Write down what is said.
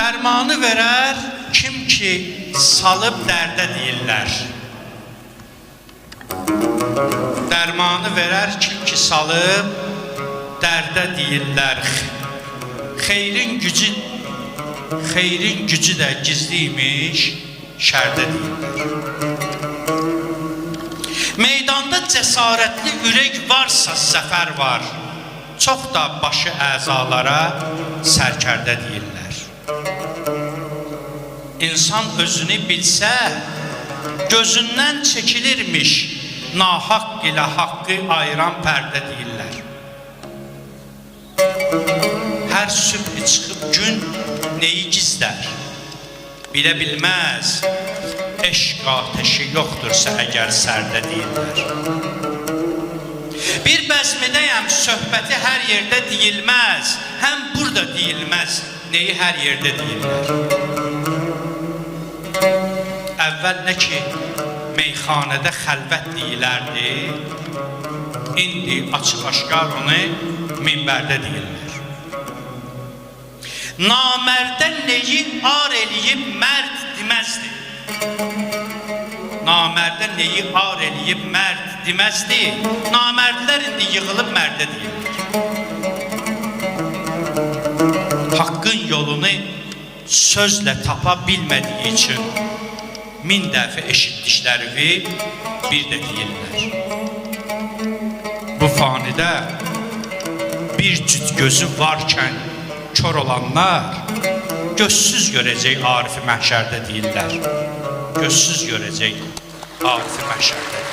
Dərmanı verər kim ki salıb dərdə deyirlər. Dərmanı verər kim ki salıb dərdə deyirlər. Xeyrin gücü də gizliymiş, şərdə deyirlər. Meydanda cəsarətli ürək varsa zəfər var. Çox da başı əzalara sərkərdə deyirlər. İnsan özünü bilsə, gözündən çəkilirmiş, nahaq ilə haqqı ayıran pərdə deyirlər. Hər sübh çıxıb gün neyi gizlər? Bilə bilməz, eşq ateşi yoxdursa əgər sərdə deyirlər. Bir bəzmidəyəm, söhbəti hər yerdə deyilməz, həm burada deyilməz, neyi hər yerdə deyirlər. Əvvəl nə ki, meyxanədə xəlvət deyilərdi, indi açıq-aşkar onu minbərdə deyirlər. Namərdə neyi ar eləyib mərd deməzdi. Namərdə neyi ar eləyib mərd deməzdi. Namərdlər indi yığılıb mərdə deyirlər. Haqqın yolunu sözlə tapa bilmədiyi üçün min dəfə eşitdiklərini bir də deyirlər. Bu fanidə bir cüt gözü varkən kör olanlar gözsüz görəcək Arifi məhşərdə deyirlər. Gözsüz görəcək Arifi məhşərdə.